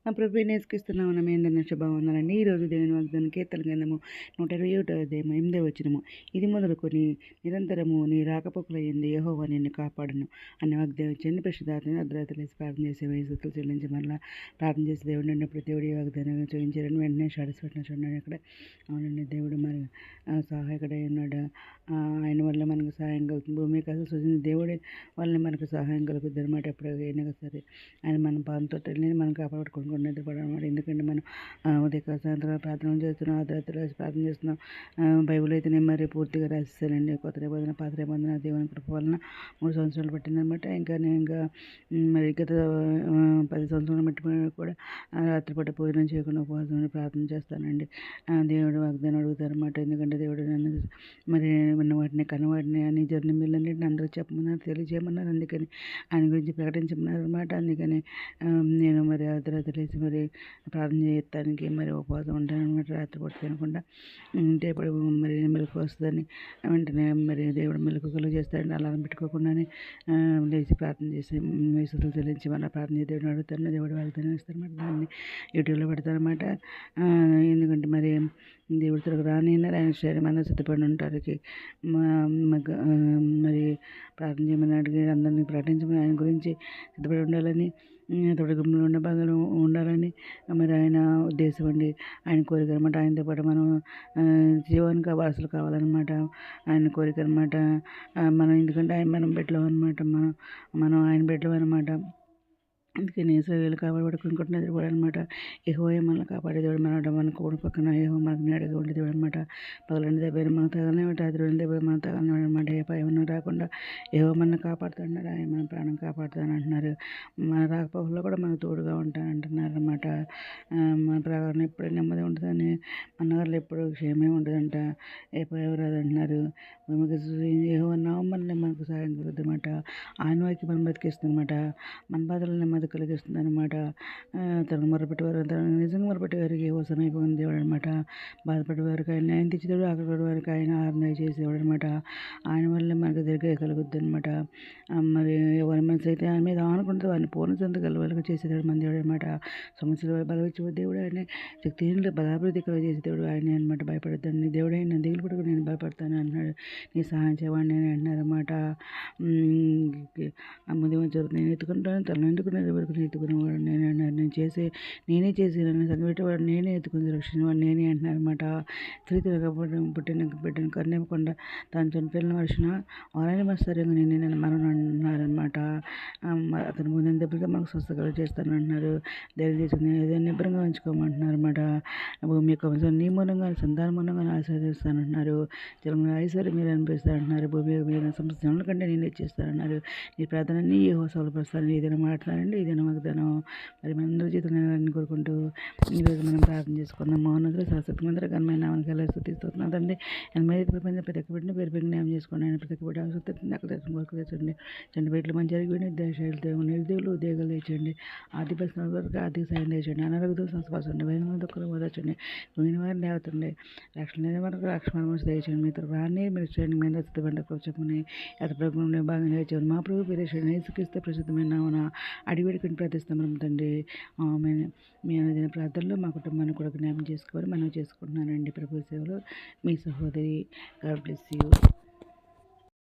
మా ప్రభు నేర్చుకిస్తున్నాము నమేందన్న శుభవందనండి. ఈరోజు దేవుని వాగ్దానం కీర్తన గ్రంథము 121వ అధ్యాయము 8వ వచనము. ఇది మొదలుకొని నిరంతరము నీ రాకపోకల యందు యెహోవా నిన్ను కాపాడును అనే వాగ్దానం ఇచ్చింది. పరిశుద్ధాత్మని అర్ధరాత్రి లేసి ప్రార్థన చేసే వయసులు చెల్లించి మరలా ప్రార్థన చేసి దేవుడు అన్నప్పుడు దేవుడు ఈ వాగ్దానం చూపించారని వెంటనే సాటిస్ఫాక్షన్ చూడండి. అక్కడ అవునండి, దేవుడు మరి సహాయకుడై ఉన్నాడు. ఆయన వల్ల మనకు సహాయం కలుగుతుంది. భూమి కాదు సృజించిన దేవుడే వల్ల మనకు సహాయం కలుగుతుంది అనమాట. ఎప్పుడైనా సరే ఆయన మన పాదంతో మనం కాపాడుకుంటున్నది పడమాట. ఎందుకంటే మనం ఉదయ సాయంత్రం ప్రార్థన చేస్తున్నాం, అర్ధరాత్రి ప్రార్థన చేస్తున్నాం. బైబిల్ అయితే నేను మరి పూర్తిగా రాసిస్తానండి. కొత్త నిబంధన పాత నిబంధన దేవుని కృప వలన 3 సంవత్సరాలు పట్టిందనమాట. ఇంకా మరి గత 10 సంవత్సరాలు బట్టి కూడా రాత్రిపూట భోజనం చేయకుండా ఉపవాసం ప్రార్థన చేస్తానండి. దేవుడు వాగ్దానం అడుగుతారు అన్నమాట. ఎందుకంటే దేవుడు నన్ను మరి విన్నవాటిని కన్నవాటిని అని జరిగిన వీళ్ళన్నింటిని అందరూ చెప్పమన్నారు, తెలియజేయమన్నారు. అందుకని ఆయన గురించి ప్రకటించమన్నారు అనమాట. అందుకని నేను మరి అర్ధరాత్రి లేచి మరి ప్రార్థన చేయడానికి మరి ఉపవాసం ఉంటాను అనమాట. రాత్రిపూట తినకుండా ఉంటే ఇప్పుడు మరి మెలకు వస్తుందని వెంటనే మరి దేవుడు మెలకు కలుగు చేస్తాడని అలారం పెట్టుకోకుండానే లేచి ప్రార్థన చేసి వయసులు చెల్లించి మళ్ళీ ప్రార్థన చేసి దేవుడు అడుగుతాను. దేవుడు వాగ్దానం ఇస్తారన్నమాట. దాన్ని యూట్యూబ్లో పెడతారనమాట. ఎందుకంటే మరి దేవుడు త్వరగా రానిన్నారు. ఆయన శరీరం అందరూ సిద్ధపడి ఉంటారు. మరి ప్రార్థన చేయమని అడిగి అందరినీ ప్రకటించమని, ఆయన గురించి సిద్ధపడి ఉండాలని, తొడగంలో ఉన్న భాగాలు ఉండాలని మరి ఆయన ఉద్దేశం అండి. ఆయన కోరిక అనమాట. ఆయనతో పాటు మనం జీవానికి వారసులు కావాలన్నమాట. ఆయన కోరిక అనమాట. మనం ఎందుకంటే ఆయన మనం బిడ్డలం అనమాట. మనం ఆయన బిడ్డలం అనమాట. అందుకని ఇశ్రాయేలు కాపాడుకుంటున్నది కూడా అనమాట. యెహోవా మనల్ని కాపాడే దేవుడు. మన కోడి పక్కన యెహోవా మనకు నీడగా ఉండే దేవుడు అనమాట. పగలండి దెబ్బ మనకు తగలనే రాత్రి దెబ్బ మనకు తగలనే అనమాట. ఏ భయం రాకుండా యెహోవా మనల్ని కాపాడుతున్నారు. ఆయన మన ప్రాణం కాపాడుతాను అంటున్నారు. మన రాకపోకల్లో కూడా మనకు తోడుగా ఉంటానంటున్నారు అనమాట. మన ప్రకారం ఎప్పుడు నెమ్మది ఉంటుందని, మన నగర్లో ఎప్పుడు క్షేమే ఉంటుందంట. ఏ భయం రాదంటున్నారు. యెహోవా నామం మనకు సహాయం కలుగుతుంది అనమాట. ఆయన వాక్యం మనం బతికిస్తుందన్నమాట. మన బాధలు నెమ్మది కలిగిస్తుంది అనమాట. తనకు మొరపెట్టేవారు నిజంగా మొరపెట్టేవారికి యెహోవా సమీపంగా దేవుడు అనమాట. బాధపడేవారికి ఆయన న్యాయం తెచ్చేవాడు, ఆకలి వారికి ఆయన ఆనందం చేసేవాడు అనమాట. ఆయన వల్లే మనకు జరిగే కలుగుద్ది అనమాట. మరి ఎవరి మనసు అయితే ఆయన మీద ఆనుకుంటే వారిని పూర్ణ సొంత గలవలుగా చేసేవాడు మన దేవుడు అనమాట. సమస్యలు బలవచ్చే దేవుడు ఆయన, శక్తిహీనులు బలాభివృద్ధి చేసే దేవుడు ఆయనే అనమాట. భయపడద్దండి దేవుడు అయినా దిగులు పడుకు నేను భయపడతాను అన్నాడు. నీ సహాయం చేయవాడిని అని అంటున్నారు అనమాట. ముందు జరుగుతుంది నేను ఎత్తుకుంటాను, తన ఎందుకునే వరకు ఎత్తుకునేవాడు నేను నేనే చేసి నన్ను సంగపెట్టేవాడు నేనే ఎత్తుకుని రక్షించేవాడు నేనే అంటున్నారు అనమాట. స్త్రీతో పుట్టిన బిడ్డను కన్నేమకుండా తాను చనిపోయిన వర్షన వారాన్ని మత్సర్యంగా నేను మరణం అన్నారనమాట. అతను ముందు దెబ్బగా మనకు స్వస్థగా చేస్తాను అంటున్నారు. ధైర్యం తీసుకుని ఏదైనా నిబ్బరంగా ఉంచుకోమంటున్నారు అనమాట. భూమి యొక్క నీ మూలంగా సంతాన మూలంగా ఆశీర్వదిస్తానంటున్నారు. జలంలో ఐశ్వర్యం మీరు అనిపిస్తారంటున్నారు. భూమి మీద సంస్థల కంటే నేను ఇచ్చేస్తానన్నారు. నీ ప్రార్థనని యెహోవా సౌలపరుస్తానని ఏదైనా మాట్లాడానండి. ఏదైనా వాగ్దానం మరి మనందరి జీవితంలో కోరుకుంటూ ఈరోజు మనం ప్రార్థన చేసుకుందాం. మౌనంగా సరస్వతి మందిర ఘనమైన నామానికి ఎలా స్తుతిస్తున్నాదండి. ఆయన మీద ప్రపంచం ప్రతి ఒక్క బిడ్డని పేరు జ్ఞానం చేసుకోండి. ఆయన ప్రతి ఒక్క బిడ్డ అవసరం అక్కడ కోరిక తెచ్చండి. చండి బిడ్డలు మంచి జరిగి నిర్దేవులు ఉద్యోగాలు తెచ్చండి. ఆర్థిక పరిస్థితుల వరకు ఆర్థిక సాయం తెచ్చండి. అనారోగ్యం సంస్పర్శండి. వైద్య దుఃఖాలు ఓదర్చండి. పోయిన వారిని లేవతండి. రక్షణ వరకు రక్షణ తెచ్చండి. మీతో రాని మీరు చేయండి. మీద సిద్ధపడ్డ చెప్పుకుని అత ప్రభుత్వంలో భాగంగా చేయండి. మా ప్రభు పేరేషండి యేసుక్రీస్తు ప్రసిద్ధమైన నామన అడివేడుకుని ప్రార్థిస్తాం తండ్రి. మీ అనుదిన ప్రార్థనలో మా కుటుంబాన్ని కూడా జ్ఞాపకం చేసుకోవాలి మనం చేసుకుంటున్నానండి. ప్రభు సేవలో మీ సహోదరి. God bless you.